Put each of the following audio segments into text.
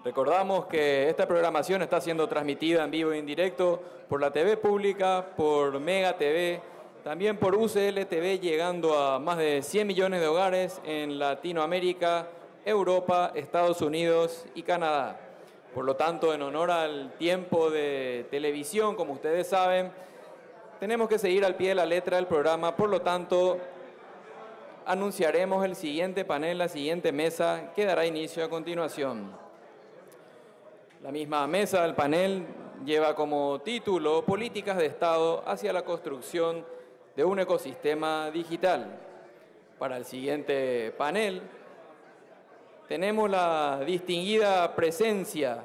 Recordamos que esta programación está siendo transmitida en vivo y en directo por la TV pública, por Mega TV, también por UCL TV, llegando a más de 100 millones de hogares en Latinoamérica, Europa, Estados Unidos y Canadá. Por lo tanto, en honor al tiempo de televisión, como ustedes saben, tenemos que seguir al pie de la letra del programa. Por lo tanto, anunciaremos el siguiente panel, la siguiente mesa, que dará inicio a continuación. La misma mesa del panel lleva como título Políticas de Estado hacia la construcción de un ecosistema digital. Para el siguiente panel tenemos la distinguida presencia,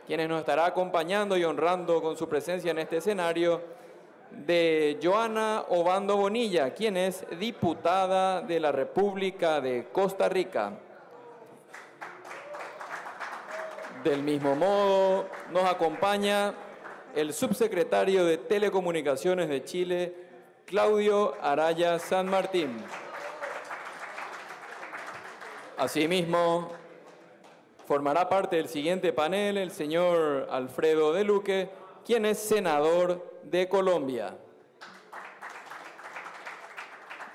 quienes nos estará acompañando y honrando con su presencia en este escenario, de Joana Obando Bonilla, quien es diputada de la República de Costa Rica. Del mismo modo, nos acompaña el subsecretario de Telecomunicaciones de Chile, Claudio Araya San Martín. Asimismo, formará parte del siguiente panel el señor Alfredo de Luque, quien es senador de Colombia.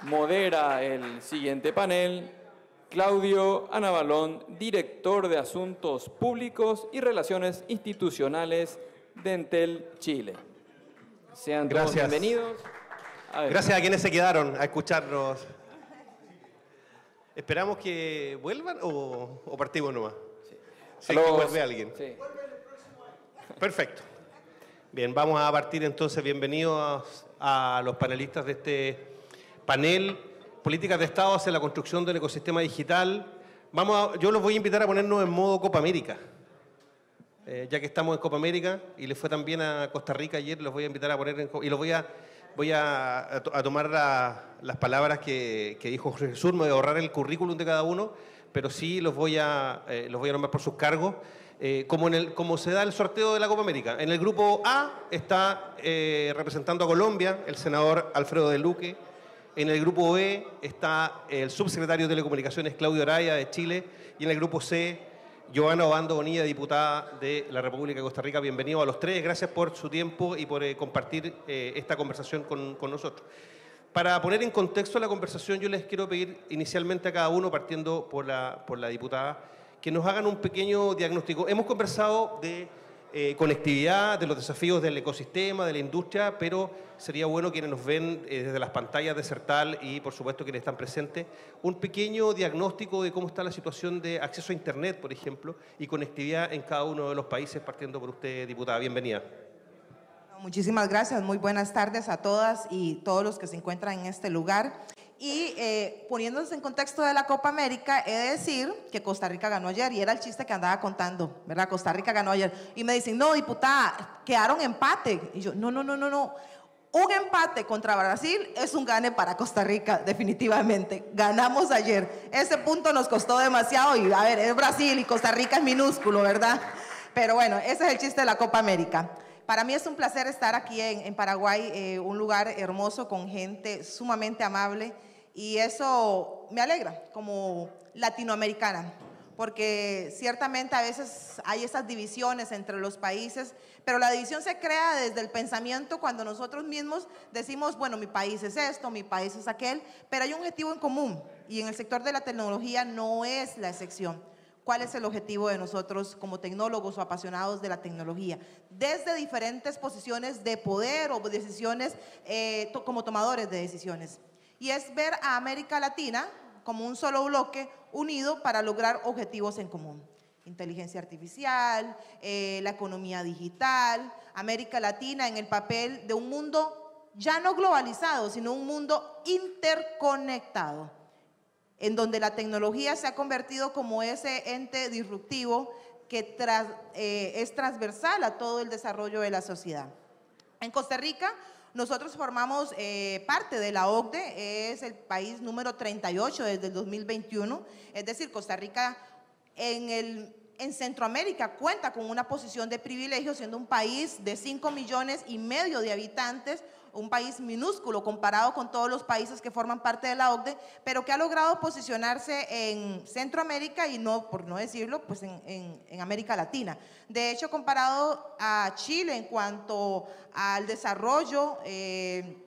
Modera el siguiente panel Claudio Anabalón, director de Asuntos Públicos y Relaciones Institucionales de Entel Chile. Sean todos bienvenidos. Gracias a quienes se quedaron a escucharnos. ¿Esperamos que vuelvan o partimos nomás? Sí. Sí, que vuelve alguien. Sí. Perfecto. Bien, vamos a partir entonces. Bienvenidos a los panelistas de este panel, Políticas de Estado hacia la construcción del ecosistema digital. Yo los voy a invitar a ponernos en modo Copa América. Ya que estamos en Copa América y les fue también a Costa Rica ayer, los voy a invitar a poner y los voy a tomar las palabras que dijo José Jesús. Me voy a ahorrar el currículum de cada uno, pero sí los voy a nombrar por sus cargos. Como se da el sorteo de la Copa América. En el grupo A está representando a Colombia el senador Alfredo de Luque. En el grupo B está el subsecretario de Telecomunicaciones Claudio Araya de Chile. Y en el grupo C, Joana Obando Bonilla, diputada de la República de Costa Rica. Bienvenidos a los tres. Gracias por su tiempo y por compartir esta conversación con nosotros. Para poner en contexto la conversación, yo les quiero pedir inicialmente a cada uno, partiendo por la diputada, que nos hagan un pequeño diagnóstico. Hemos conversado de conectividad, de los desafíos del ecosistema, de la industria, pero sería bueno quienes nos ven desde las pantallas de Sertal y, por supuesto, quienes están presentes, un pequeño diagnóstico de cómo está la situación de acceso a Internet, por ejemplo, y conectividad en cada uno de los países, partiendo por usted, diputada. Bienvenida. Muchísimas gracias, muy buenas tardes a todas y todos los que se encuentran en este lugar. Y poniéndose en contexto de la Copa América, he de decir que Costa Rica ganó ayer, y era el chiste que andaba contando, ¿verdad? Costa Rica ganó ayer. Y me dicen, no, diputada, quedaron empate. Y yo, no. Un empate contra Brasil es un gane para Costa Rica, definitivamente. Ganamos ayer. Ese punto nos costó demasiado y, a ver, es Brasil y Costa Rica es minúsculo, ¿verdad? Pero bueno, ese es el chiste de la Copa América. Para mí es un placer estar aquí en Paraguay, un lugar hermoso con gente sumamente amable, y eso me alegra como latinoamericana, porque ciertamente a veces hay esas divisiones entre los países, pero la división se crea desde el pensamiento cuando nosotros mismos decimos, bueno, mi país es esto, mi país es aquel, pero hay un objetivo en común, y en el sector de la tecnología no es la excepción. ¿Cuál es el objetivo de nosotros como tecnólogos o apasionados de la tecnología? Desde diferentes posiciones de poder o decisiones como tomadores de decisiones. Y es ver a América Latina como un solo bloque unido para lograr objetivos en común. Inteligencia artificial, la economía digital, América Latina en el papel de un mundo ya no globalizado, sino un mundo interconectado, en donde la tecnología se ha convertido como ese ente disruptivo que es transversal a todo el desarrollo de la sociedad. En Costa Rica, nosotros formamos parte de la OCDE, es el país número 38 desde el 2021, es decir, Costa Rica en Centroamérica cuenta con una posición de privilegio, siendo un país de 5,5 millones de habitantes, un país minúsculo comparado con todos los países que forman parte de la OCDE, pero que ha logrado posicionarse en Centroamérica y no, por no decirlo, pues en América Latina. De hecho, comparado a Chile en cuanto al desarrollo, en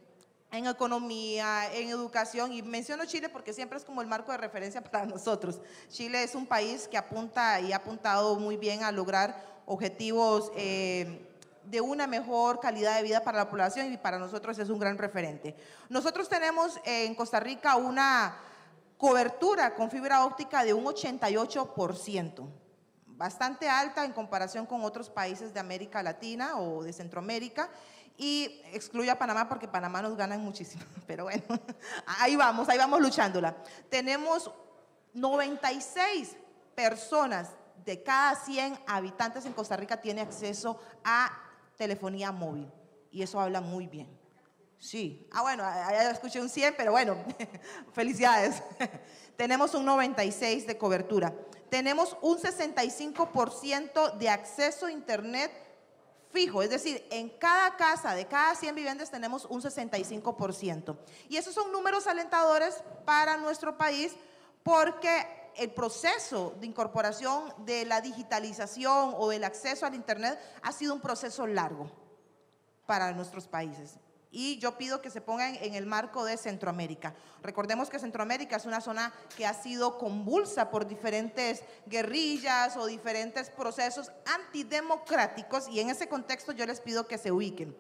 economía, en educación, y menciono Chile porque siempre es como el marco de referencia para nosotros. Chile es un país que apunta y ha apuntado muy bien a lograr objetivos de una mejor calidad de vida para la población, y para nosotros es un gran referente. Nosotros tenemos en Costa Rica una cobertura con fibra óptica de un 88%, bastante alta en comparación con otros países de América Latina o de Centroamérica, y excluyo a Panamá porque Panamá nos ganan muchísimo, pero bueno, ahí vamos luchándola. Tenemos 96 personas de cada 100 habitantes en Costa Rica tiene acceso a telefonía móvil, y eso habla muy bien. Sí, bueno, ya escuché un 100, pero bueno, felicidades. Tenemos un 96 de cobertura. Tenemos un 65% de acceso a internet fijo, es decir, en cada casa de cada 100 viviendas tenemos un 65%. Y esos son números alentadores para nuestro país, porque el proceso de incorporación de la digitalización o del acceso al internet ha sido un proceso largo para nuestros países. Y yo pido que se pongan en el marco de Centroamérica. Recordemos que Centroamérica es una zona que ha sido convulsa por diferentes guerrillas o diferentes procesos antidemocráticos, y en ese contexto yo les pido que se ubiquen.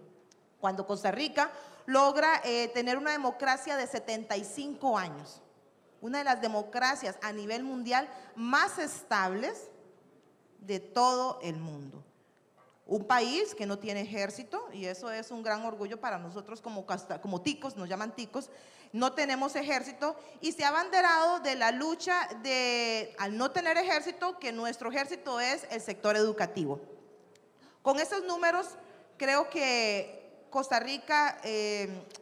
Cuando Costa Rica logra tener una democracia de 75 años, una de las democracias a nivel mundial más estables de todo el mundo. Un país que no tiene ejército, y eso es un gran orgullo para nosotros como ticos, nos llaman ticos, no tenemos ejército, y se ha abanderado de la lucha al no tener ejército, que nuestro ejército es el sector educativo. Con esos números creo que Costa Rica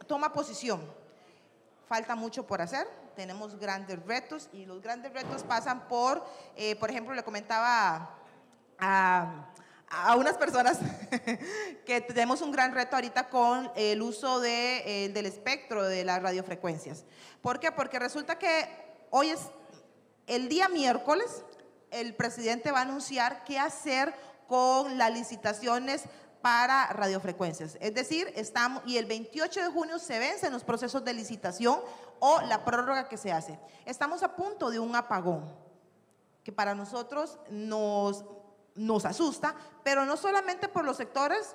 toma posición. Falta mucho por hacer, tenemos grandes retos, y los grandes retos pasan por ejemplo, le comentaba a unas personas que tenemos un gran reto ahorita con el uso del espectro de las radiofrecuencias. ¿Por qué? Porque resulta que hoy es el día miércoles, el presidente va a anunciar qué hacer con las licitaciones para radiofrecuencias. Es decir, y el 28 de junio se vencen los procesos de licitación o la prórroga que se hace. Estamos a punto de un apagón que para nosotros nos asusta, pero no solamente por los sectores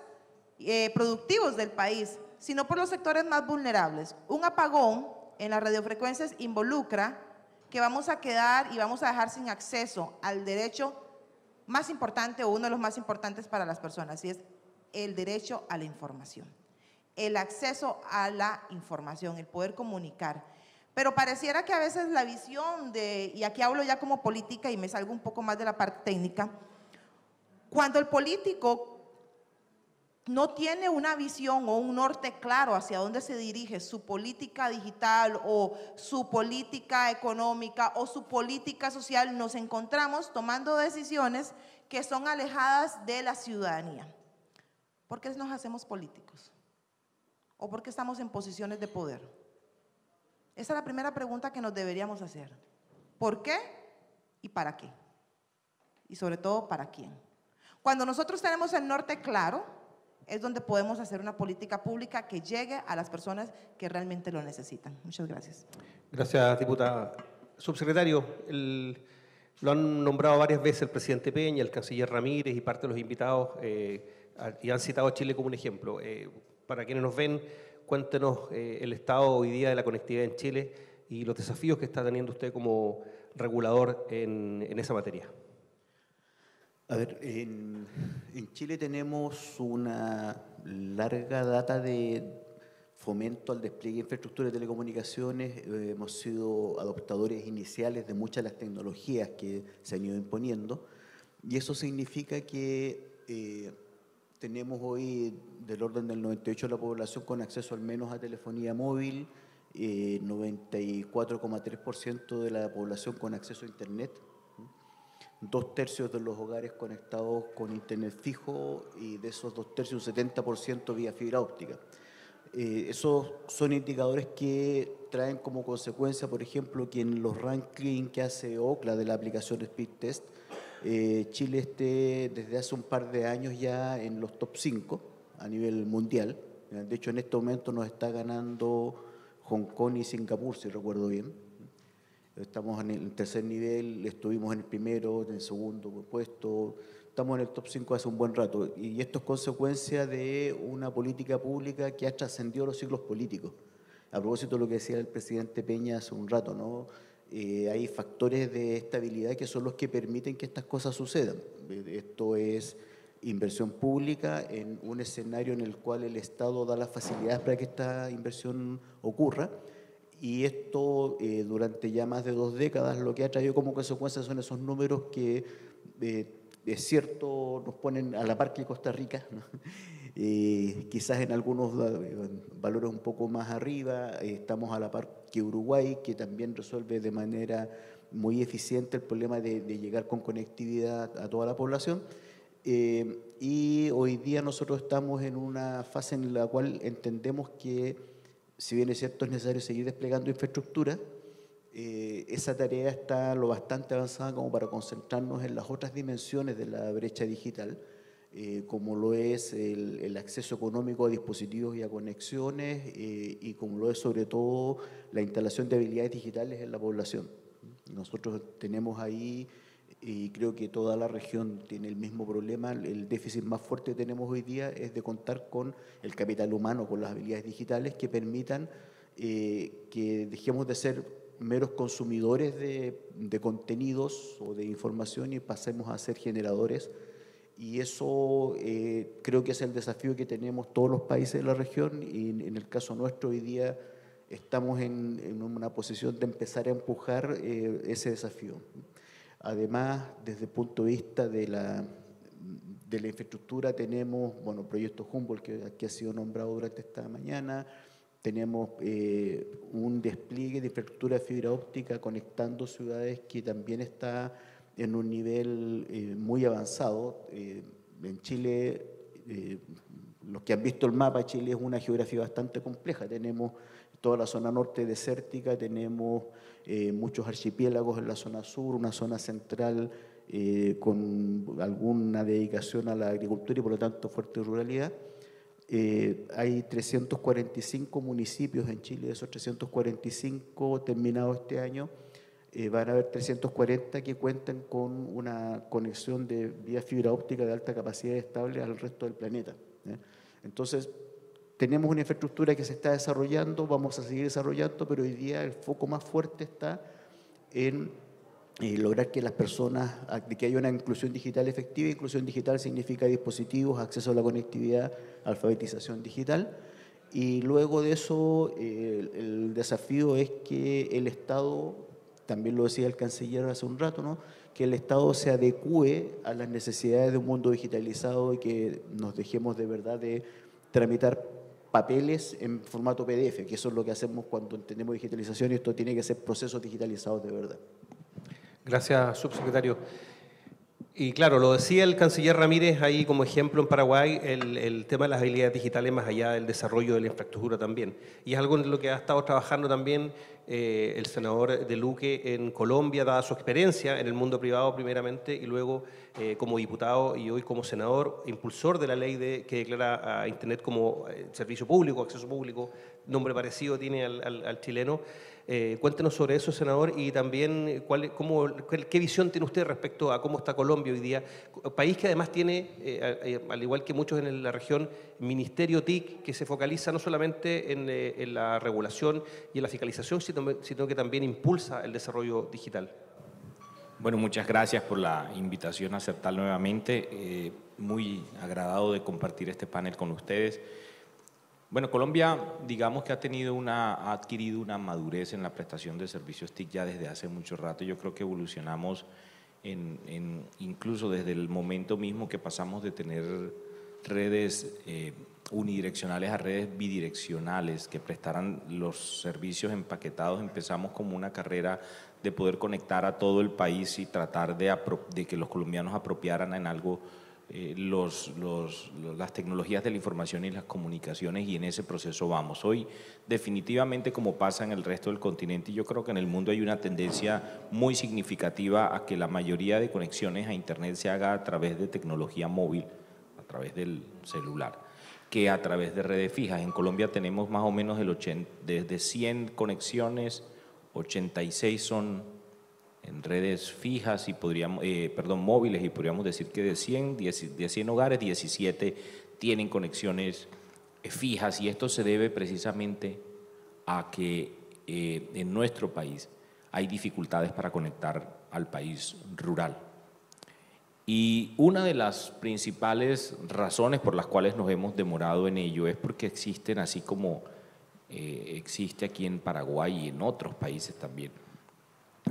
productivos del país, sino por los sectores más vulnerables. Un apagón en las radiofrecuencias involucra que vamos a quedar y vamos a dejar sin acceso al derecho más importante, o uno de los más importantes para las personas, y es el derecho a la información, el acceso a la información, el poder comunicar. Pero pareciera que a veces la visión y aquí hablo ya como política y me salgo un poco más de la parte técnica, cuando el político no tiene una visión o un norte claro hacia dónde se dirige su política digital o su política económica o su política social, nos encontramos tomando decisiones que son alejadas de la ciudadanía. ¿Por qué nos hacemos políticos? ¿O por qué estamos en posiciones de poder? Esa es la primera pregunta que nos deberíamos hacer. ¿Por qué y para qué? Y sobre todo, ¿para quién? Cuando nosotros tenemos el norte claro, es donde podemos hacer una política pública que llegue a las personas que realmente lo necesitan. Muchas gracias. Gracias, diputada. Subsecretario, lo han nombrado varias veces el presidente Peña, el canciller Ramírez y parte de los invitados, y han citado a Chile como un ejemplo. Para quienes nos ven, cuéntenos el estado hoy día de la conectividad en Chile y los desafíos que está teniendo usted como regulador en esa materia. A ver, en Chile tenemos una larga data de fomento al despliegue de infraestructura de telecomunicaciones. Hemos sido adoptadores iniciales de muchas de las tecnologías que se han ido imponiendo, y eso significa que tenemos hoy del orden del 98% de la población con acceso al menos a telefonía móvil, 94,3% de la población con acceso a internet, 2/3 de los hogares conectados con internet fijo, y de esos 2/3 un 70% vía fibra óptica. Esos son indicadores que traen como consecuencia, por ejemplo, que en los rankings que hace Ookla de la aplicación Speed Test, Chile esté desde hace un par de años ya en los top 5 a nivel mundial. De hecho, en este momento nos está ganando Hong Kong y Singapur, si recuerdo bien. Estamos en el tercer nivel, estuvimos en el primero, en el segundo puesto, estamos en el top 5 hace un buen rato. Y esto es consecuencia de una política pública que ha trascendido los ciclos políticos. A propósito de lo que decía el presidente Peña hace un rato, ¿no? Hay factores de estabilidad que son los que permiten que estas cosas sucedan. Esto es inversión pública en un escenario en el cual el Estado da las facilidades para que esta inversión ocurra. Y esto, durante ya más de 2 décadas, lo que ha traído como consecuencia son esos números que, es cierto, nos ponen a la par que Costa Rica, ¿no? Quizás en algunos valores un poco más arriba, estamos a la par que Uruguay, que también resuelve de manera muy eficiente el problema de llegar con conectividad a toda la población. Y hoy día nosotros estamos en una fase en la cual entendemos que, si bien es cierto, es necesario seguir desplegando infraestructura, esa tarea está lo bastante avanzada como para concentrarnos en las otras dimensiones de la brecha digital, como lo es el acceso económico a dispositivos y a conexiones, y como lo es sobre todo la instalación de habilidades digitales en la población. Nosotros tenemos ahí, y creo que toda la región tiene el mismo problema, el déficit más fuerte que tenemos hoy día es de contar con el capital humano, con las habilidades digitales que permitan que dejemos de ser meros consumidores de contenidos o de información y pasemos a ser generadores. Y eso creo que es el desafío que tenemos todos los países de la región, y en el caso nuestro hoy día estamos en una posición de empezar a empujar ese desafío. Además, desde el punto de vista de la infraestructura tenemos, bueno, Proyecto Humboldt, que ha sido nombrado durante esta mañana. Tenemos un despliegue de infraestructura de fibra óptica conectando ciudades que también está en un nivel muy avanzado. En Chile, los que han visto el mapa, Chile es una geografía bastante compleja. Tenemos toda la zona norte desértica, tenemos muchos archipiélagos en la zona sur, una zona central con alguna dedicación a la agricultura y por lo tanto fuerte ruralidad. Hay 345 municipios en Chile, de esos 345 terminados este año, van a haber 340 que cuentan con una conexión de vía fibra óptica de alta capacidad estable al resto del planeta. Entonces, tenemos una infraestructura que se está desarrollando, vamos a seguir desarrollando, pero hoy día el foco más fuerte está en lograr que las personas, que haya una inclusión digital efectiva. Inclusión digital significa dispositivos, acceso a la conectividad, alfabetización digital. Y luego de eso, el desafío es que el Estado, también lo decía el canciller hace un rato, ¿no?, que el Estado se adecúe a las necesidades de un mundo digitalizado y que nos dejemos de verdad de tramitar papeles en formato PDF, que eso es lo que hacemos cuando entendemos digitalización, y esto tiene que ser procesos digitalizados de verdad. Gracias, subsecretario. Y claro, lo decía el canciller Ramírez ahí como ejemplo en Paraguay, el tema de las habilidades digitales más allá del desarrollo de la infraestructura también. Y es algo en lo que ha estado trabajando también el senador de Luque en Colombia, dada su experiencia en el mundo privado primeramente y luego como diputado y hoy como senador, impulsor de la ley que declara a Internet como servicio público, acceso público, nombre parecido tiene al chileno. Cuéntenos sobre eso, senador, y también qué visión tiene usted respecto a cómo está Colombia hoy día, país que además tiene, al igual que muchos en la región, ministerio TIC que se focaliza no solamente en la regulación y en la fiscalización, sino que también impulsa el desarrollo digital. Bueno, muchas gracias por la invitación a aceptar nuevamente. Muy agradado de compartir este panel con ustedes. Bueno, Colombia, digamos que ha adquirido una madurez en la prestación de servicios TIC ya desde hace mucho rato. Yo creo que evolucionamos incluso desde el momento mismo que pasamos de tener redes unidireccionales a redes bidireccionales que prestaran los servicios empaquetados. Empezamos como una carrera de poder conectar a todo el país y tratar de que los colombianos apropiaran en algo las tecnologías de la información y las comunicaciones, y en ese proceso vamos. Hoy, definitivamente, como pasa en el resto del continente, y yo creo que en el mundo hay una tendencia muy significativa a que la mayoría de conexiones a Internet se haga a través de tecnología móvil, a través del celular, que a través de redes fijas. En Colombia tenemos más o menos desde 100 conexiones, 86 son en redes fijas y móviles, y podríamos decir que de 100 hogares, 17 tienen conexiones fijas, y esto se debe precisamente a que en nuestro país hay dificultades para conectar al país rural. Y una de las principales razones por las cuales nos hemos demorado en ello es porque existen, así como existe aquí en Paraguay y en otros países también,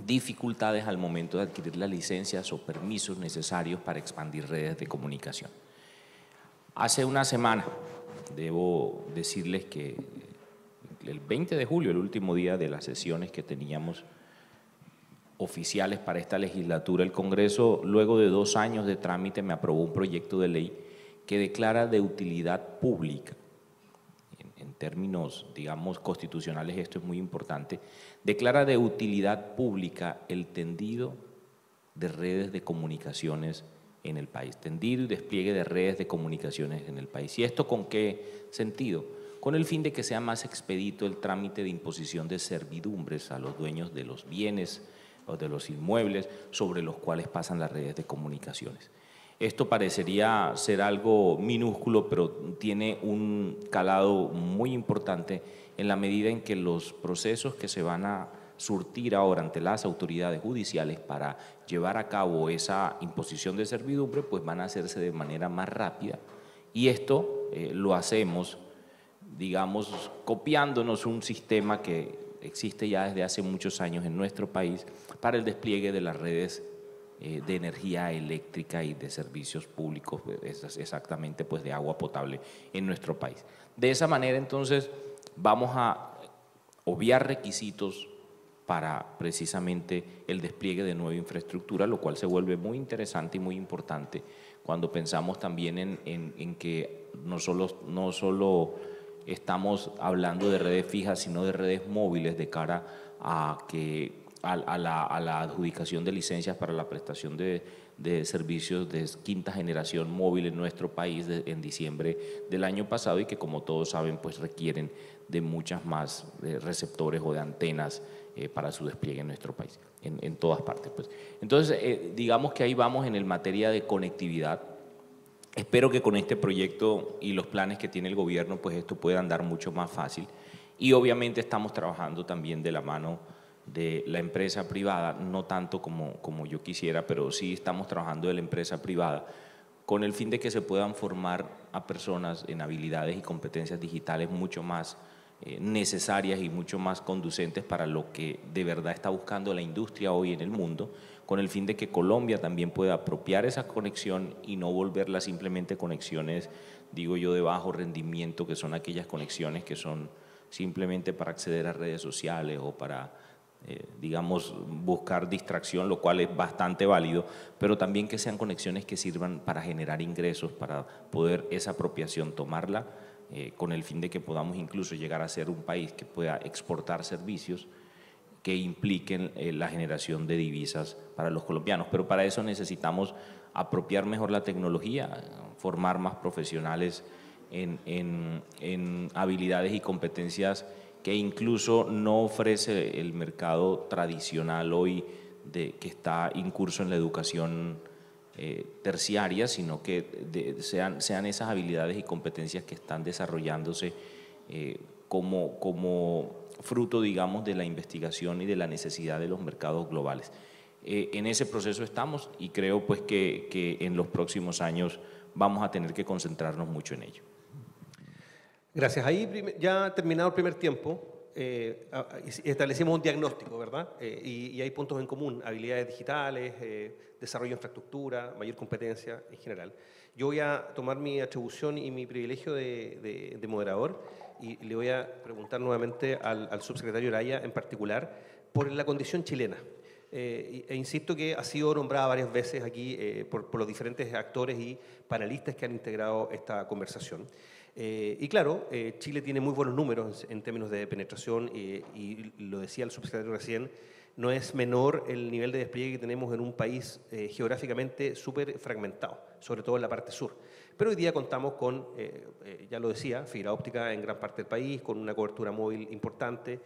dificultades al momento de adquirir las licencias o permisos necesarios para expandir redes de comunicación. Hace una semana, debo decirles que el 20 de julio, el último día de las sesiones que teníamos oficiales para esta legislatura, el Congreso, luego de 2 años de trámite, me aprobó un proyecto de ley que declara de utilidad pública. En términos, digamos, constitucionales, esto es muy importante, declara de utilidad pública el tendido de redes de comunicaciones en el país, tendido y despliegue de redes de comunicaciones en el país. ¿Y esto con qué sentido? Con el fin de que sea más expedito el trámite de imposición de servidumbres a los dueños de los bienes o de los inmuebles sobre los cuales pasan las redes de comunicaciones. Esto parecería ser algo minúsculo, pero tiene un calado muy importante en la medida en que los procesos que se van a surtir ahora ante las autoridades judiciales para llevar a cabo esa imposición de servidumbre, pues van a hacerse de manera más rápida. Y esto lo hacemos, digamos, copiándonos un sistema que existe ya desde hace muchos años en nuestro país para el despliegue de las redes de energía eléctrica y de servicios públicos, exactamente pues de agua potable en nuestro país. De esa manera, entonces, vamos a obviar requisitos para precisamente el despliegue de nueva infraestructura, lo cual se vuelve muy interesante y muy importante cuando pensamos también en que no solo estamos hablando de redes fijas, sino de redes móviles de cara a la adjudicación de licencias para la prestación de servicios de quinta generación móvil en nuestro país en diciembre del año pasado, y que, como todos saben, pues requieren de muchas más receptores o de antenas para su despliegue en nuestro país, en todas partes, pues. Entonces, digamos que ahí vamos en el materia de conectividad. Espero que con este proyecto y los planes que tiene el gobierno, pues esto pueda andar mucho más fácil, y obviamente estamos trabajando también de la mano de la empresa privada, no tanto como yo quisiera, pero sí estamos trabajando de la empresa privada con el fin de que se puedan formar a personas en habilidades y competencias digitales mucho más necesarias y mucho más conducentes para lo que de verdad está buscando la industria hoy en el mundo, con el fin de que Colombia también pueda apropiar esa conexión y no volverla simplemente conexiones, digo yo, de bajo rendimiento, que son aquellas conexiones que son simplemente para acceder a redes sociales o para digamos, buscar distracción, lo cual es bastante válido, pero también que sean conexiones que sirvan para generar ingresos, para poder esa apropiación tomarla con el fin de que podamos incluso llegar a ser un país que pueda exportar servicios que impliquen la generación de divisas para los colombianos. Pero para eso necesitamos apropiar mejor la tecnología, formar más profesionales en habilidades y competencias que incluso no ofrece el mercado tradicional hoy que está incurso en la educación terciaria, sino que sean esas habilidades y competencias que están desarrollándose como fruto, digamos, de la investigación y de la necesidad de los mercados globales. En ese proceso estamos, y creo pues que en los próximos años vamos a tener que concentrarnos mucho en ello. Gracias. Ahí ya terminado el primer tiempo, establecimos un diagnóstico, ¿verdad? Y hay puntos en común: habilidades digitales, desarrollo de infraestructura, mayor competencia en general. Yo voy a tomar mi atribución y mi privilegio de moderador y le voy a preguntar nuevamente al subsecretario Araya en particular por la condición chilena. e insisto que ha sido nombrada varias veces aquí por los diferentes actores y panelistas que han integrado esta conversación. Y claro, Chile tiene muy buenos números en términos de penetración y lo decía el subsecretario recién, no es menor el nivel de despliegue que tenemos en un país geográficamente súper fragmentado, sobre todo en la parte sur. Pero hoy día contamos con, ya lo decía, fibra óptica en gran parte del país, con una cobertura móvil importante.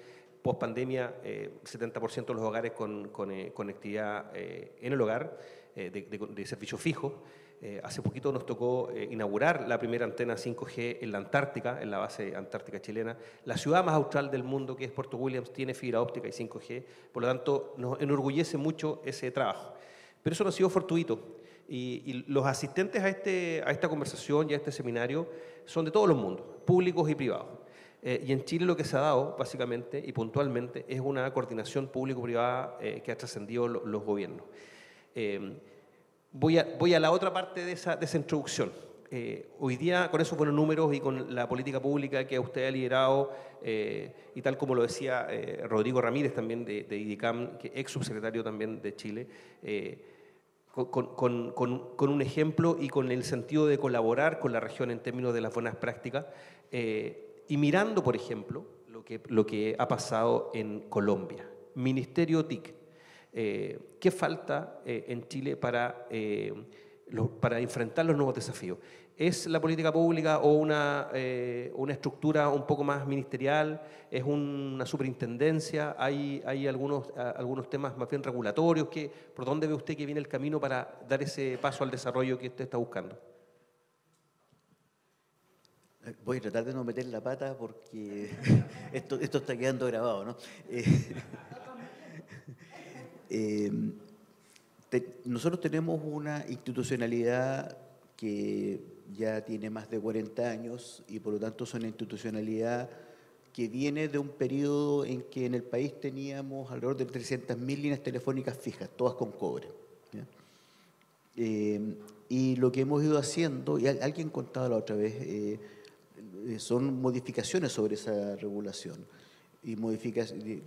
Post pandemia, 70% de los hogares con conectividad en el hogar, de servicio fijo. Hace poquito nos tocó inaugurar la primera antena 5G en la Antártica, en la base antártica chilena. La ciudad más austral del mundo, que es Puerto Williams, tiene fibra óptica y 5G. Por lo tanto, nos enorgullece mucho ese trabajo. Pero eso no ha sido fortuito. Y los asistentes a esta conversación y a este seminario son de todos los mundos, públicos y privados. Y en Chile lo que se ha dado, básicamente y puntualmente, es una coordinación público-privada que ha trascendido los gobiernos. Voy a la otra parte de esa introducción. Hoy día, con esos buenos números y con la política pública que usted ha liderado, y tal como lo decía Rodrigo Ramírez también de IDICAM, que ex subsecretario también de Chile, con un ejemplo y con el sentido de colaborar con la región en términos de las buenas prácticas, y mirando, por ejemplo, lo que ha pasado en Colombia. Ministerio TIC. ¿Qué falta en Chile para enfrentar los nuevos desafíos? ¿Es la política pública o una estructura un poco más ministerial? ¿Es una superintendencia? ¿Hay algunos temas más bien regulatorios? ¿Por dónde ve usted que viene el camino para dar ese paso al desarrollo que usted está buscando? Voy a tratar de no meter la pata porque esto está quedando grabado, ¿no? Nosotros tenemos una institucionalidad que ya tiene más de 40 años y por lo tanto es una institucionalidad que viene de un periodo en que en el país teníamos alrededor de 300.000 líneas telefónicas fijas, todas con cobre, ¿ya? Y lo que hemos ido haciendo, y alguien contaba la otra vez, son modificaciones sobre esa regulación. Y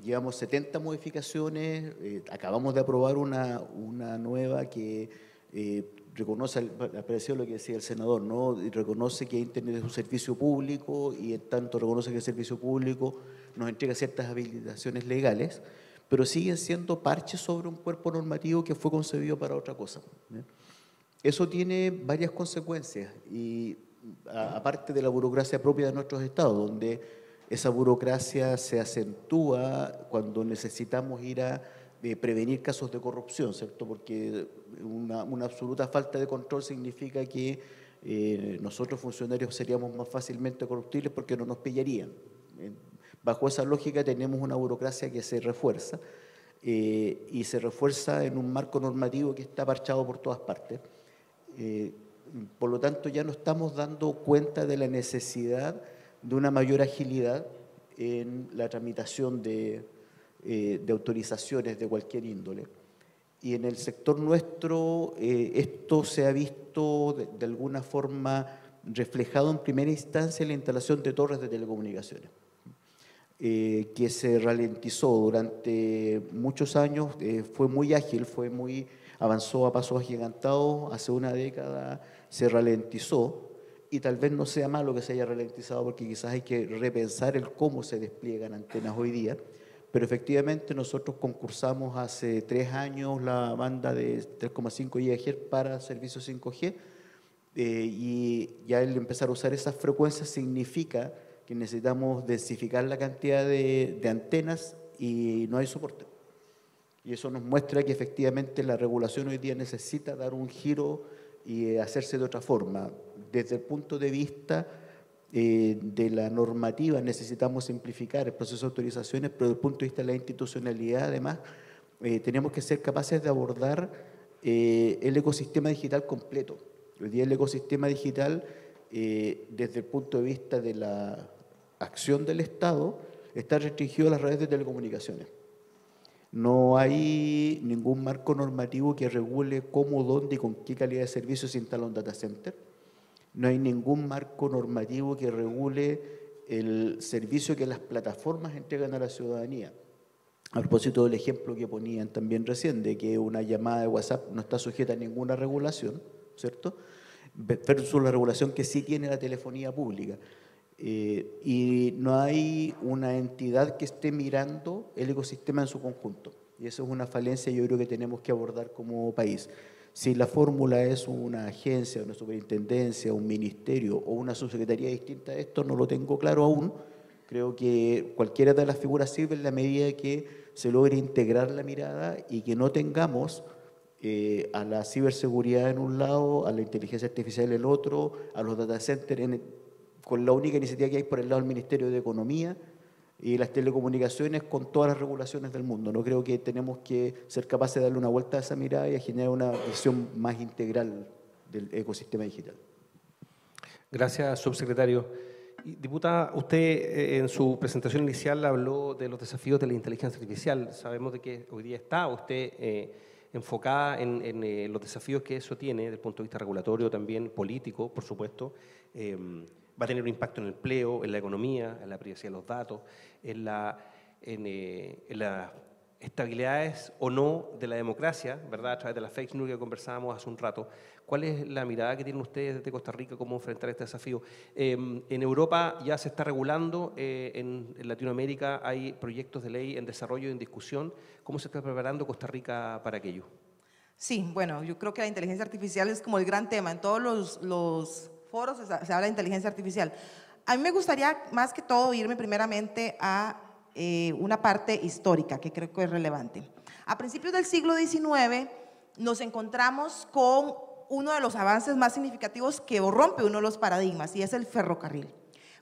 llevamos 70 modificaciones, acabamos de aprobar una nueva que reconoce, apareció lo que decía el senador, ¿no? Y reconoce que Internet es un servicio público y en tanto reconoce que el servicio público nos entrega ciertas habilitaciones legales, pero siguen siendo parches sobre un cuerpo normativo que fue concebido para otra cosa, ¿eh? Eso tiene varias consecuencias, y aparte de la burocracia propia de nuestros estados, donde esa burocracia se acentúa cuando necesitamos ir a prevenir casos de corrupción, ¿cierto? Porque una absoluta falta de control significa que nosotros funcionarios seríamos más fácilmente corruptibles porque no nos pillarían. Bajo esa lógica tenemos una burocracia que se refuerza y se refuerza en un marco normativo que está parchado por todas partes. Por lo tanto, ya no estamos dando cuenta de la necesidad de una mayor agilidad en la tramitación de autorizaciones de cualquier índole. Y en el sector nuestro esto se ha visto de alguna forma reflejado en primera instancia en la instalación de torres de telecomunicaciones, que se ralentizó durante muchos años, fue muy ágil, avanzó a pasos agigantados, hace una década se ralentizó, y tal vez no sea malo que se haya ralentizado porque quizás hay que repensar el cómo se despliegan antenas hoy día, pero efectivamente nosotros concursamos hace 3 años la banda de 3,5 GHz para servicios 5G, y ya el empezar a usar esas frecuencias significa que necesitamos densificar la cantidad de antenas y no hay soporte. Y eso nos muestra que efectivamente la regulación hoy día necesita dar un giro y hacerse de otra forma. Desde el punto de vista de la normativa necesitamos simplificar el proceso de autorizaciones, pero desde el punto de vista de la institucionalidad además tenemos que ser capaces de abordar el ecosistema digital completo. Hoy día el ecosistema digital desde el punto de vista de la acción del Estado está restringido a las redes de telecomunicaciones. No hay ningún marco normativo que regule cómo, dónde y con qué calidad de servicio se instala un data center. No hay ningún marco normativo que regule el servicio que las plataformas entregan a la ciudadanía. A propósito del ejemplo que ponían también recién, de que una llamada de WhatsApp no está sujeta a ninguna regulación, ¿cierto? Versus la regulación que sí tiene la telefonía pública. Y no hay una entidad que esté mirando el ecosistema en su conjunto. Y eso es una falencia, yo creo, que tenemos que abordar como país. Si la fórmula es una agencia, una superintendencia, un ministerio o una subsecretaría distinta a esto, no lo tengo claro aún. Creo que cualquiera de las figuras sirve en la medida que se logre integrar la mirada y que no tengamos a la ciberseguridad en un lado, a la inteligencia artificial en el otro, a los data centers con la única iniciativa que hay por el lado del Ministerio de Economía y las telecomunicaciones con todas las regulaciones del mundo. No creo que tenemos que ser capaces de darle una vuelta a esa mirada y a generar una visión más integral del ecosistema digital. Gracias, subsecretario. Diputada, usted en su presentación inicial habló de los desafíos de la inteligencia artificial. Sabemos de que hoy día está usted enfocada en los desafíos que eso tiene desde el punto de vista regulatorio, también político, por supuesto. Va a tener un impacto en el empleo, en la economía, en la privacidad de los datos, en las estabilidades o no de la democracia, ¿verdad? A través de las fake news que conversábamos hace un rato. ¿Cuál es la mirada que tienen ustedes desde Costa Rica, cómo enfrentar este desafío? En Europa ya se está regulando, en Latinoamérica hay proyectos de ley en desarrollo y en discusión. ¿Cómo se está preparando Costa Rica para aquello? Sí, bueno, yo creo que la inteligencia artificial es como el gran tema. En todos los foros se habla de inteligencia artificial. A mí me gustaría más que todo irme primeramente a una parte histórica que creo que es relevante. A principios del siglo XIX nos encontramos con uno de los avances más significativos que rompe uno de los paradigmas y es el ferrocarril.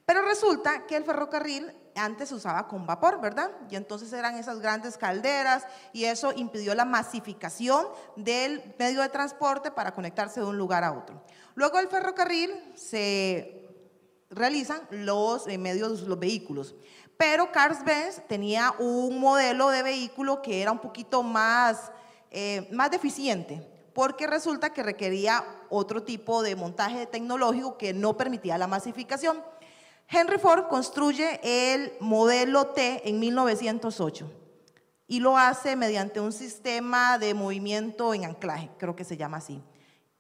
Pero resulta que el ferrocarril antes se usaba con vapor, ¿verdad? Y entonces eran esas grandes calderas y eso impidió la masificación del medio de transporte para conectarse de un lugar a otro. Luego del ferrocarril se realizan los vehículos, pero Carl-Benz tenía un modelo de vehículo que era un poquito más deficiente, porque resulta que requería otro tipo de montaje tecnológico que no permitía la masificación. Henry Ford construye el modelo T en 1908 y lo hace mediante un sistema de movimiento en anclaje, creo que se llama así.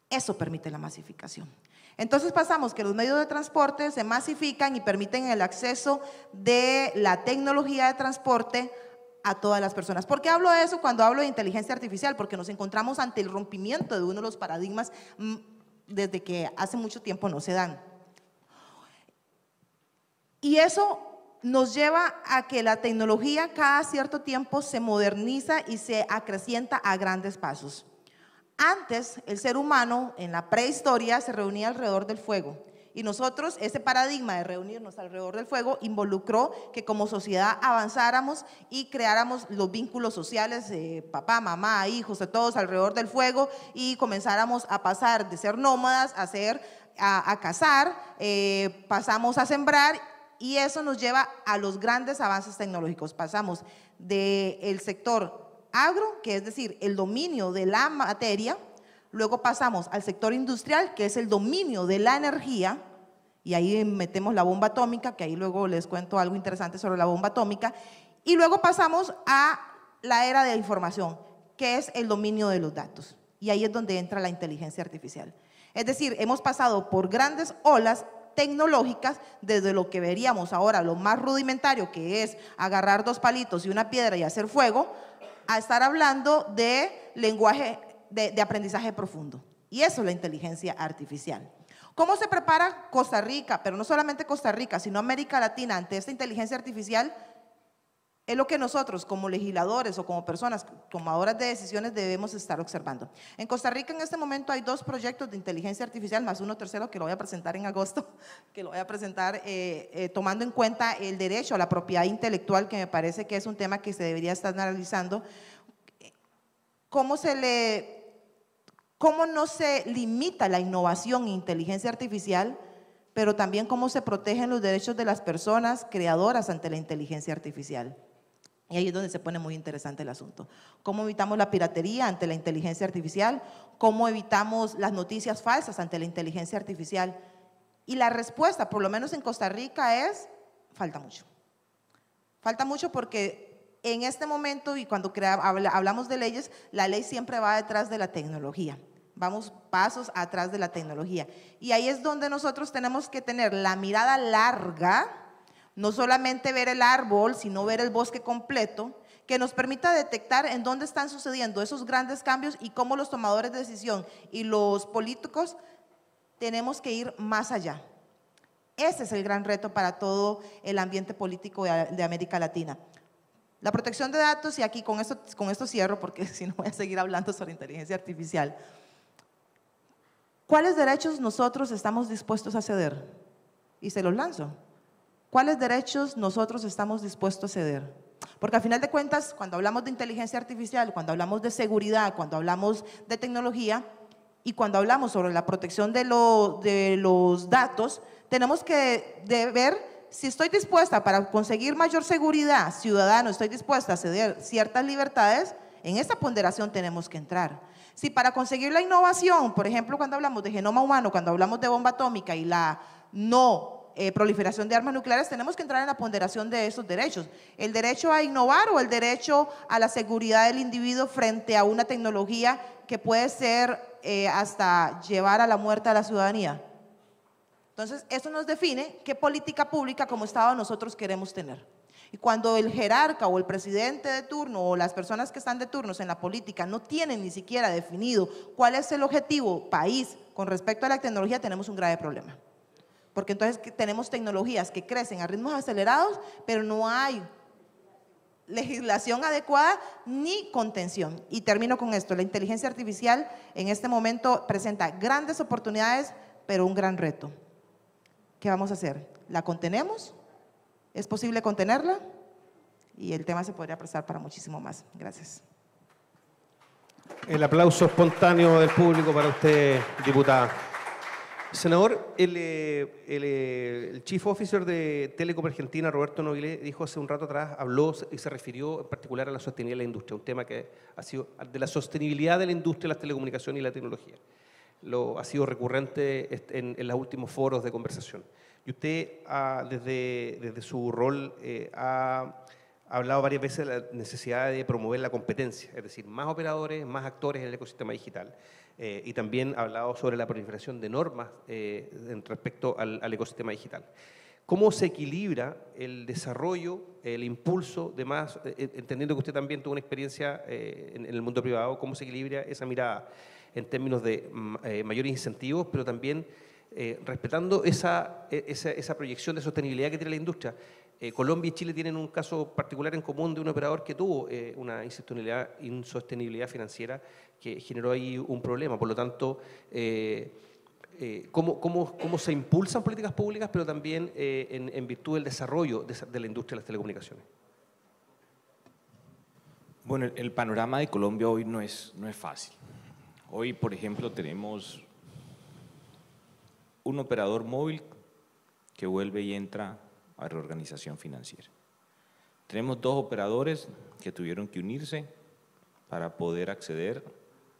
Eso permite la masificación. Entonces pasamos que los medios de transporte se masifican y permiten el acceso de la tecnología de transporte a todas las personas. ¿Por qué hablo de eso cuando hablo de inteligencia artificial? Porque nos encontramos ante el rompimiento de uno de los paradigmas desde que hace mucho tiempo no se dan. Y eso nos lleva a que la tecnología cada cierto tiempo se moderniza y se acrecienta a grandes pasos. Antes, el ser humano en la prehistoria se reunía alrededor del fuego. Y nosotros, ese paradigma de reunirnos alrededor del fuego involucró que como sociedad avanzáramos y creáramos los vínculos sociales, papá, mamá, hijos, de todos alrededor del fuego y comenzáramos a pasar de ser nómadas a cazar, pasamos a sembrar y eso nos lleva a los grandes avances tecnológicos. Pasamos del sector agro, que es decir, el dominio de la materia. Luego pasamos al sector industrial, que es el dominio de la energía, y ahí metemos la bomba atómica, que ahí luego les cuento algo interesante sobre la bomba atómica, y luego pasamos a la era de la información, que es el dominio de los datos, y ahí es donde entra la inteligencia artificial. Es decir, hemos pasado por grandes olas tecnológicas, desde lo que veríamos ahora, lo más rudimentario, que es agarrar dos palitos y una piedra y hacer fuego, a estar hablando de lenguaje de aprendizaje profundo. Y eso es la inteligencia artificial. ¿Cómo se prepara Costa Rica, pero no solamente Costa Rica, sino América Latina ante esta inteligencia artificial? Es lo que nosotros como legisladores o como personas tomadoras de decisiones debemos estar observando. En Costa Rica en este momento hay 2 proyectos de inteligencia artificial, más uno tercero que lo voy a presentar en agosto, que lo voy a presentar tomando en cuenta el derecho a la propiedad intelectual, que me parece que es un tema que se debería estar analizando. ¿Cómo no se limita la innovación en inteligencia artificial, pero también cómo se protegen los derechos de las personas creadoras ante la inteligencia artificial? Y ahí es donde se pone muy interesante el asunto. ¿Cómo evitamos la piratería ante la inteligencia artificial? ¿Cómo evitamos las noticias falsas ante la inteligencia artificial? Y la respuesta, por lo menos en Costa Rica, es: falta mucho. Falta mucho porque en este momento y cuando hablamos de leyes, la ley siempre va detrás de la tecnología. Vamos pasos atrás de la tecnología. Y ahí es donde nosotros tenemos que tener la mirada larga, no solamente ver el árbol, sino ver el bosque completo, que nos permita detectar en dónde están sucediendo esos grandes cambios y cómo los tomadores de decisión y los políticos tenemos que ir más allá. Ese es el gran reto para todo el ambiente político de América Latina. La protección de datos, y aquí con esto cierro porque si no voy a seguir hablando sobre inteligencia artificial. ¿Cuáles derechos nosotros estamos dispuestos a ceder? Y se los lanzo. ¿Cuáles derechos nosotros estamos dispuestos a ceder? Porque al final de cuentas, cuando hablamos de inteligencia artificial, cuando hablamos de seguridad, cuando hablamos de tecnología y cuando hablamos sobre la protección de los datos, tenemos que ver si estoy dispuesta para conseguir mayor seguridad ciudadana, estoy dispuesta a ceder ciertas libertades, en esa ponderación tenemos que entrar. Si para conseguir la innovación, por ejemplo, cuando hablamos de genoma humano, cuando hablamos de bomba atómica y la no proliferación de armas nucleares, tenemos que entrar en la ponderación de esos derechos. El derecho a innovar o el derecho a la seguridad del individuo frente a una tecnología que puede ser hasta llevar a la muerte a la ciudadanía. Entonces, eso nos define qué política pública como Estado nosotros queremos tener. Y cuando el jerarca o el presidente de turno o las personas que están de turnos en la política no tienen ni siquiera definido cuál es el objetivo país con respecto a la tecnología, tenemos un grave problema. Porque entonces tenemos tecnologías que crecen a ritmos acelerados, pero no hay legislación adecuada ni contención. Y termino con esto, la inteligencia artificial en este momento presenta grandes oportunidades, pero un gran reto. ¿Qué vamos a hacer? ¿La contenemos? ¿Es posible contenerla? Y el tema se podría prestar para muchísimo más. Gracias. El aplauso espontáneo del público para usted, diputada. Senador, el Chief Officer de Telecom Argentina, Roberto Nobile, dijo hace un rato atrás, habló y se refirió en particular a la sostenibilidad de la industria, un tema que ha sido de la sostenibilidad de la industria, las telecomunicaciones y la tecnología. Ha sido recurrente en los últimos foros de conversación. Y usted, desde su rol, ha hablado varias veces de la necesidad de promover la competencia, es decir, más operadores, más actores en el ecosistema digital. Y también ha hablado sobre la proliferación de normas respecto al ecosistema digital. ¿Cómo se equilibra el desarrollo, el impulso de más, entendiendo que usted también tuvo una experiencia en el mundo privado, cómo se equilibra esa mirada en términos de mayores incentivos, pero también respetando esa proyección de sostenibilidad que tiene la industria? Colombia y Chile tienen un caso particular en común de un operador que tuvo una insostenibilidad financiera que generó ahí un problema. Por lo tanto, ¿cómo se impulsan políticas públicas, pero también en virtud del desarrollo de la industria de las telecomunicaciones? Bueno, el panorama de Colombia hoy no es fácil. Hoy, por ejemplo, tenemos un operador móvil que vuelve y entra a reorganización financiera. Tenemos dos operadores que tuvieron que unirse para poder acceder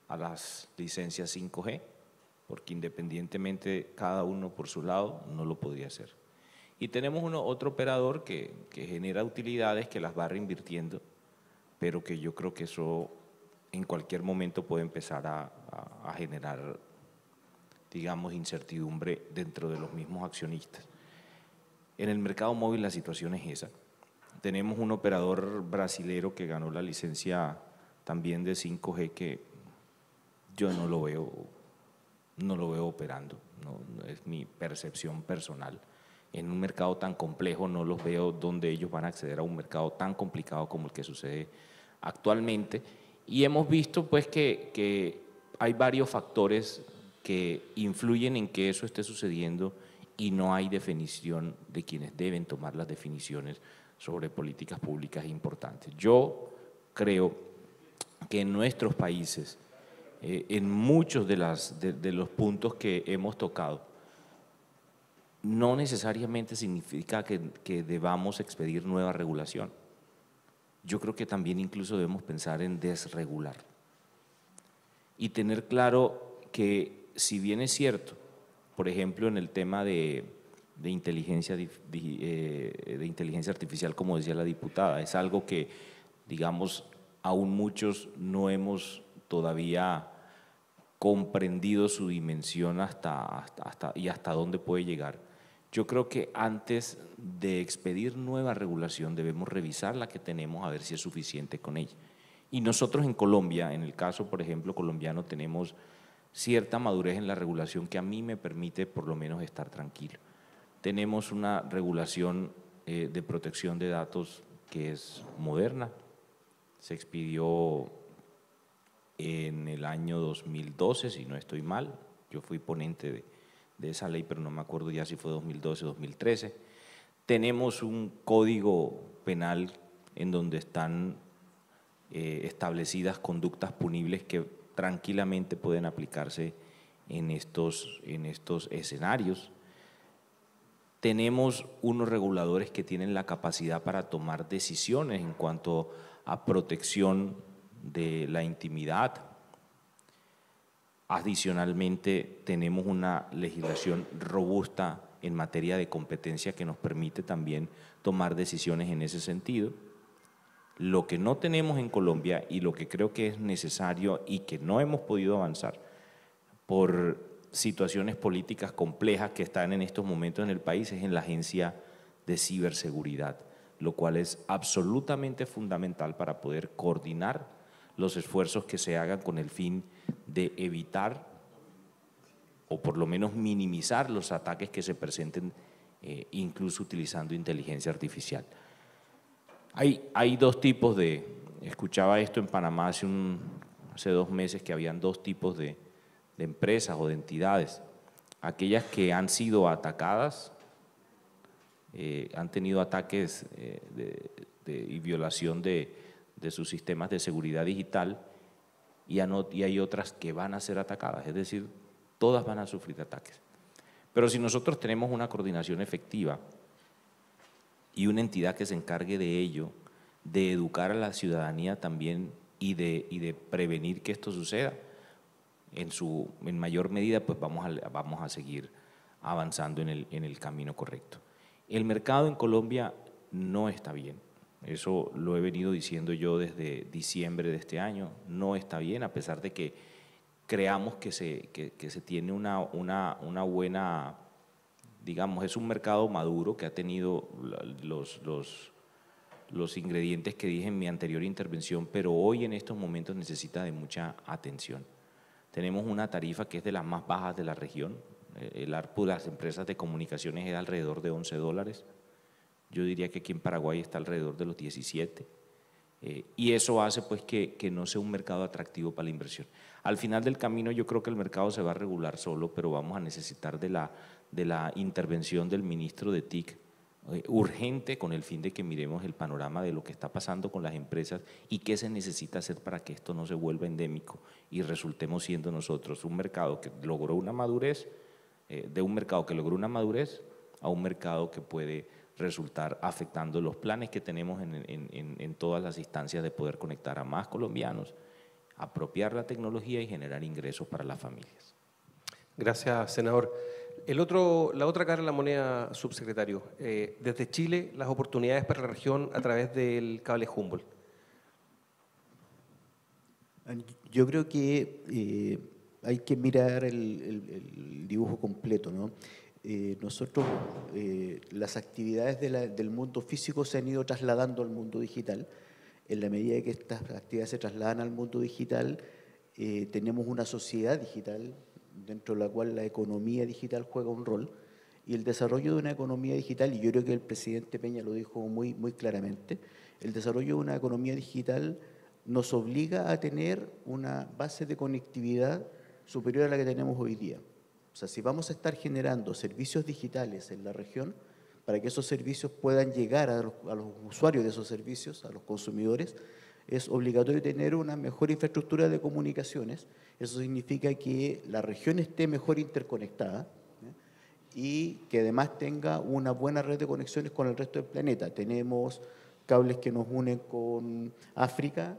a las licencias 5G, porque independientemente cada uno por su lado no lo podía hacer. Y tenemos otro operador que genera utilidades, que las va reinvirtiendo, pero que yo creo que eso en cualquier momento puede empezar a generar, digamos, incertidumbre dentro de los mismos accionistas. En el mercado móvil la situación es esa. Tenemos un operador brasilero que ganó la licencia también de 5G que yo no lo veo operando, no es mi percepción personal. En un mercado tan complejo no los veo donde ellos van a acceder a un mercado tan complicado como el que sucede actualmente. Y hemos visto pues que hay varios factores que influyen en que eso esté sucediendo y no hay definición de quienes deben tomar las definiciones sobre políticas públicas importantes. Yo creo que en nuestros países, en muchos de los puntos que hemos tocado, no necesariamente significa que debamos expedir nueva regulación. Yo creo que también incluso debemos pensar en desregular y tener claro que si bien es cierto, por ejemplo, en el tema de inteligencia artificial, como decía la diputada, es algo que digamos, aún muchos no hemos todavía comprendido su dimensión hasta dónde puede llegar. Yo creo que antes de expedir nueva regulación debemos revisar la que tenemos a ver si es suficiente con ella. Y nosotros en Colombia, en el caso, por ejemplo, colombiano, tenemos cierta madurez en la regulación que a mí me permite por lo menos estar tranquilo. Tenemos una regulación de protección de datos que es moderna, se expidió en el año 2012, si no estoy mal, yo fui ponente de esa ley, pero no me acuerdo ya si fue 2012 o 2013. Tenemos un código penal en donde están establecidas conductas punibles que tranquilamente pueden aplicarse en estos escenarios. Tenemos unos reguladores que tienen la capacidad para tomar decisiones en cuanto a protección de la intimidad. Adicionalmente, tenemos una legislación robusta en materia de competencia que nos permite también tomar decisiones en ese sentido. Lo que no tenemos en Colombia y lo que creo que es necesario y que no hemos podido avanzar por situaciones políticas complejas que están en estos momentos en el país es en la Agencia de Ciberseguridad, lo cual es absolutamente fundamental para poder coordinar los esfuerzos que se hagan con el fin de evitar o por lo menos minimizar los ataques que se presenten incluso utilizando inteligencia artificial. Hay dos tipos escuchaba esto en Panamá hace 2 meses que habían 2 tipos de empresas o de entidades, aquellas que han sido atacadas, han tenido ataques y violación de sus sistemas de seguridad digital y hay otras que van a ser atacadas, es decir, todas van a sufrir ataques. Pero si nosotros tenemos una coordinación efectiva y una entidad que se encargue de ello, de educar a la ciudadanía también y de prevenir que esto suceda, en mayor medida pues vamos a seguir avanzando en el camino correcto. El mercado en Colombia no está bien, eso lo he venido diciendo yo desde diciembre de este año, no está bien, a pesar de que creamos que se tiene una buena, digamos, es un mercado maduro que ha tenido los ingredientes que dije en mi anterior intervención, pero hoy en estos momentos necesita de mucha atención. Tenemos una tarifa que es de las más bajas de la región. El ARPU de las empresas de comunicaciones es alrededor de $11. Yo diría que aquí en Paraguay está alrededor de los 17. Y eso hace pues que no sea un mercado atractivo para la inversión. Al final del camino yo creo que el mercado se va a regular solo, pero vamos a necesitar de la intervención del ministro de TIC urgente con el fin de que miremos el panorama de lo que está pasando con las empresas y qué se necesita hacer para que esto no se vuelva endémico y resultemos siendo nosotros un mercado que logró una madurez, de un mercado que logró una madurez a un mercado que puede resultar afectando los planes que tenemos en todas las instancias de poder conectar a más colombianos, apropiar la tecnología y generar ingresos para las familias. Gracias, senador. La otra cara de la moneda, subsecretario. Desde Chile, las oportunidades para la región a través del cable Humboldt. Yo creo que hay que mirar el dibujo completo, ¿no? Nosotros, las actividades del mundo físico se han ido trasladando al mundo digital. En la medida que estas actividades se trasladan al mundo digital, tenemos una sociedad digital dentro de la cual la economía digital juega un rol, y el desarrollo de una economía digital, y yo creo que el presidente Peña lo dijo muy claramente, el desarrollo de una economía digital nos obliga a tener una base de conectividad superior a la que tenemos hoy día. O sea, si vamos a estar generando servicios digitales en la región, para que esos servicios puedan llegar a los usuarios de esos servicios, a los consumidores, es obligatorio tener una mejor infraestructura de comunicaciones. Eso significa que la región esté mejor interconectada y que además tenga una buena red de conexiones con el resto del planeta. Tenemos cables que nos unen con África,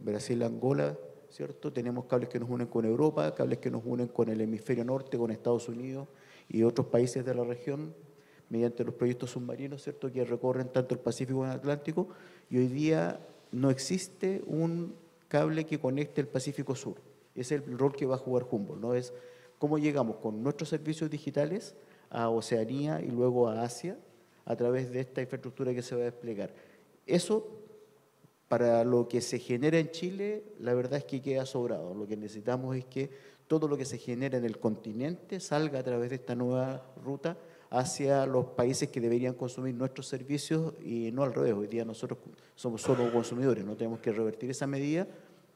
Brasil, Angola, ¿cierto? Tenemos cables que nos unen con Europa, cables que nos unen con el hemisferio norte, con Estados Unidos y otros países de la región, mediante los proyectos submarinos, ¿cierto?, que recorren tanto el Pacífico como el Atlántico, y hoy día no existe un cable que conecte el Pacífico Sur. Ese es el rol que va a jugar Humboldt, ¿no? Es cómo llegamos con nuestros servicios digitales a Oceanía y luego a Asia a través de esta infraestructura que se va a desplegar. Eso, para lo que se genera en Chile, la verdad es que queda sobrado. Lo que necesitamos es que todo lo que se genera en el continente salga a través de esta nueva ruta hacia los países que deberían consumir nuestros servicios y no al revés. Hoy día nosotros somos solo consumidores, no tenemos que revertir esa medida,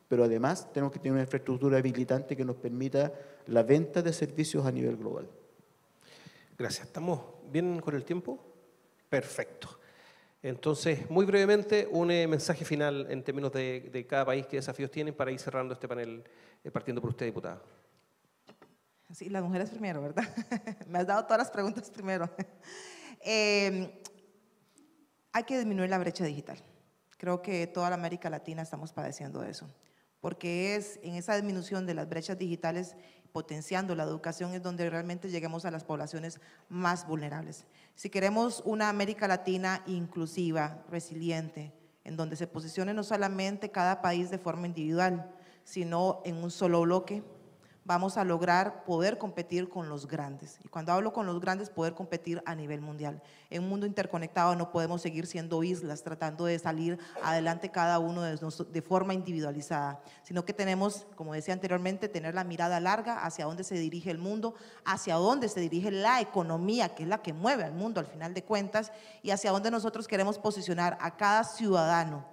pero además tenemos que tener una infraestructura habilitante que nos permita la venta de servicios a nivel global. Gracias. ¿Estamos bien con el tiempo? Perfecto. Entonces, muy brevemente, un mensaje final en términos de cada país, qué desafíos tienen para ir cerrando este panel, partiendo por usted, diputada. Sí, las mujeres primero, ¿verdad? Me has dado todas las preguntas primero. Hay que disminuir la brecha digital. Creo que toda la América Latina estamos padeciendo de eso, porque es en esa disminución de las brechas digitales, potenciando la educación, es donde realmente lleguemos a las poblaciones más vulnerables. Si queremos una América Latina inclusiva, resiliente, en donde se posicione no solamente cada país de forma individual, sino en un solo bloque, vamos a lograr poder competir con los grandes. Y cuando hablo con los grandes, poder competir a nivel mundial. En un mundo interconectado no podemos seguir siendo islas, tratando de salir adelante cada uno de forma individualizada, sino que tenemos, como decía anteriormente, tener la mirada larga hacia dónde se dirige el mundo, hacia dónde se dirige la economía, que es la que mueve al mundo al final de cuentas, y hacia dónde nosotros queremos posicionar a cada ciudadano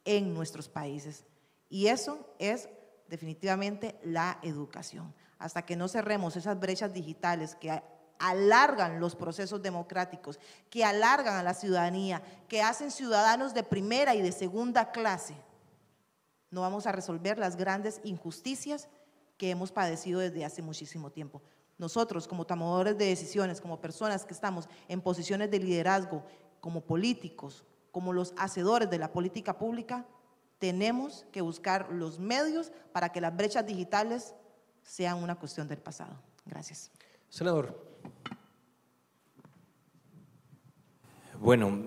en nuestros países. Y eso es definitivamente la educación. Hasta que no cerremos esas brechas digitales que alargan los procesos democráticos, que alargan a la ciudadanía, que hacen ciudadanos de primera y de segunda clase, no vamos a resolver las grandes injusticias que hemos padecido desde hace muchísimo tiempo. Nosotros, como tomadores de decisiones, como personas que estamos en posiciones de liderazgo, como políticos, como los hacedores de la política pública, tenemos que buscar los medios para que las brechas digitales sean una cuestión del pasado. Gracias. Senador. Bueno,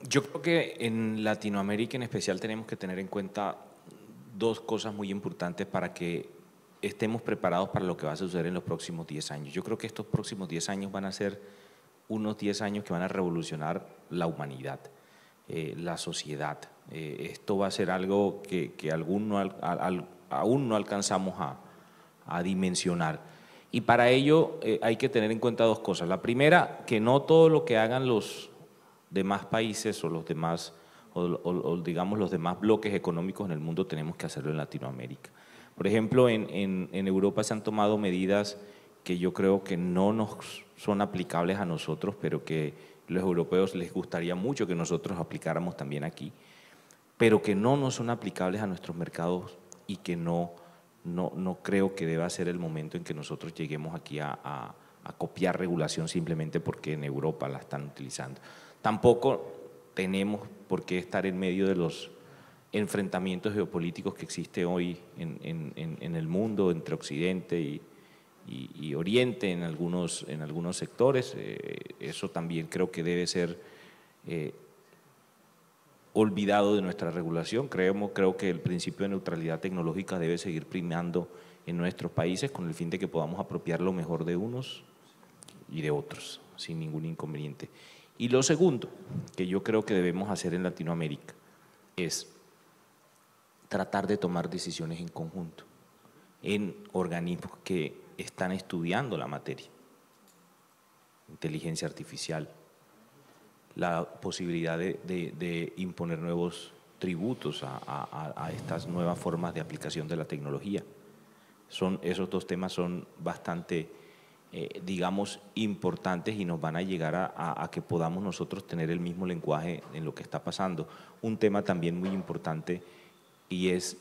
yo creo que en Latinoamérica en especial tenemos que tener en cuenta dos cosas muy importantes para que estemos preparados para lo que va a suceder en los próximos 10 años. Yo creo que estos próximos 10 años van a ser unos 10 años que van a revolucionar la humanidad, la sociedad. Esto va a ser algo que aún no alcanzamos a dimensionar. Y para ello hay que tener en cuenta dos cosas. La primera, que no todo lo que hagan los demás países o los demás, digamos los demás bloques económicos en el mundo tenemos que hacerlo en Latinoamérica. Por ejemplo, en Europa se han tomado medidas que yo creo que no nos son aplicables a nosotros, pero que los europeos les gustaría mucho que nosotros aplicáramos también aquí, pero que no nos son aplicables a nuestros mercados y que no creo que deba ser el momento en que nosotros lleguemos aquí a copiar regulación simplemente porque en Europa la están utilizando. Tampoco tenemos por qué estar en medio de los enfrentamientos geopolíticos que existe hoy en el mundo entre Occidente y Oriente en algunos sectores. Eso también creo que debe ser olvidado de nuestra regulación. Creo que el principio de neutralidad tecnológica debe seguir primando en nuestros países con el fin de que podamos apropiar lo mejor de unos y de otros sin ningún inconveniente. Y lo segundo que yo creo que debemos hacer en Latinoamérica es tratar de tomar decisiones en conjunto en organismos que están estudiando la materia, inteligencia artificial, la posibilidad de imponer nuevos tributos a estas nuevas formas de aplicación de la tecnología. Esos dos temas son bastante, digamos, importantes y nos van a llegar a que podamos nosotros tener el mismo lenguaje en lo que está pasando. Un tema también muy importante y es,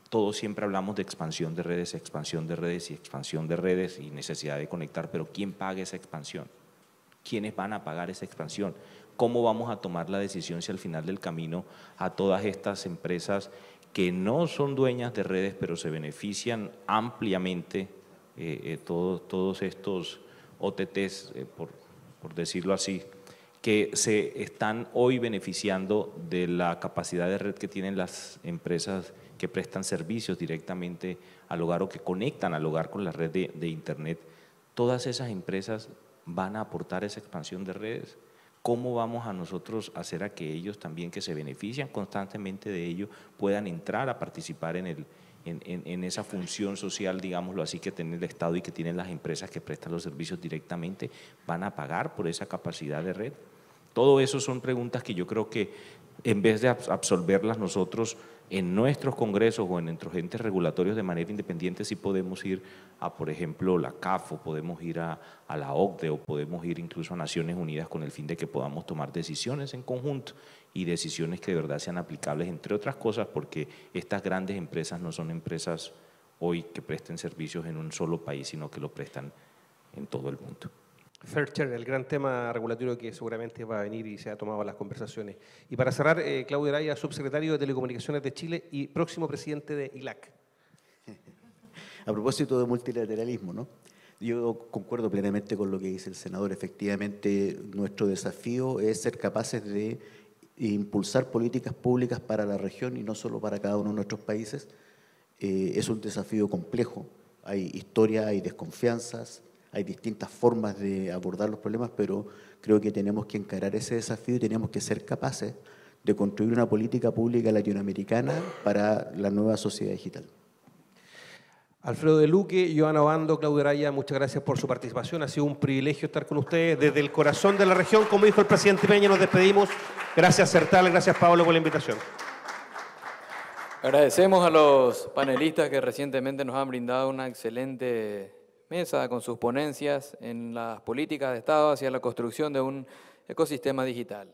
todos siempre hablamos de expansión de redes y expansión de redes y necesidad de conectar, pero ¿quién paga esa expansión? ¿Quiénes van a pagar esa expansión? ¿Cómo vamos a tomar la decisión si al final del camino a todas estas empresas que no son dueñas de redes, pero se benefician ampliamente, todos estos OTTs, por decirlo así, que se están hoy beneficiando de la capacidad de red que tienen las empresas que prestan servicios directamente al hogar o que conectan al hogar con la red de Internet. Todas esas empresas van a aportar esa expansión de redes. ¿Cómo vamos a nosotros hacer a que ellos también, que se benefician constantemente de ello, puedan entrar a participar en esa función social, digámoslo así, que tiene el Estado y que tienen las empresas que prestan los servicios directamente? ¿Van a pagar por esa capacidad de red? Todo eso son preguntas que yo creo que en vez de absolverlas nosotros en nuestros congresos o en nuestros entes regulatorios de manera independiente, sí podemos ir a, por ejemplo, la CAF, o podemos ir a la OCDE, o podemos ir incluso a Naciones Unidas con el fin de que podamos tomar decisiones en conjunto y decisiones que de verdad sean aplicables, entre otras cosas, porque estas grandes empresas no son empresas hoy que presten servicios en un solo país, sino que lo prestan en todo el mundo. Fair Share, el gran tema regulatorio que seguramente va a venir y se ha tomado en las conversaciones. Y para cerrar, Claudio Araya, subsecretario de Telecomunicaciones de Chile y próximo presidente de ILAC. A propósito de multilateralismo, ¿no? Yo concuerdo plenamente con lo que dice el senador. Efectivamente, nuestro desafío es ser capaces de impulsar políticas públicas para la región y no solo para cada uno de nuestros países. Es un desafío complejo. Hay historia, hay desconfianzas, hay distintas formas de abordar los problemas, pero creo que tenemos que encarar ese desafío y tenemos que ser capaces de construir una política pública latinoamericana para la nueva sociedad digital. Alfredo de Luque, Joana Obando, Claudio Araya, muchas gracias por su participación. Ha sido un privilegio estar con ustedes desde el corazón de la región. Como dijo el presidente Peña, nos despedimos. Gracias, Sertal, gracias, Pablo, por la invitación. Agradecemos a los panelistas que recientemente nos han brindado una excelente mesa con sus ponencias en las políticas de Estado hacia la construcción de un ecosistema digital.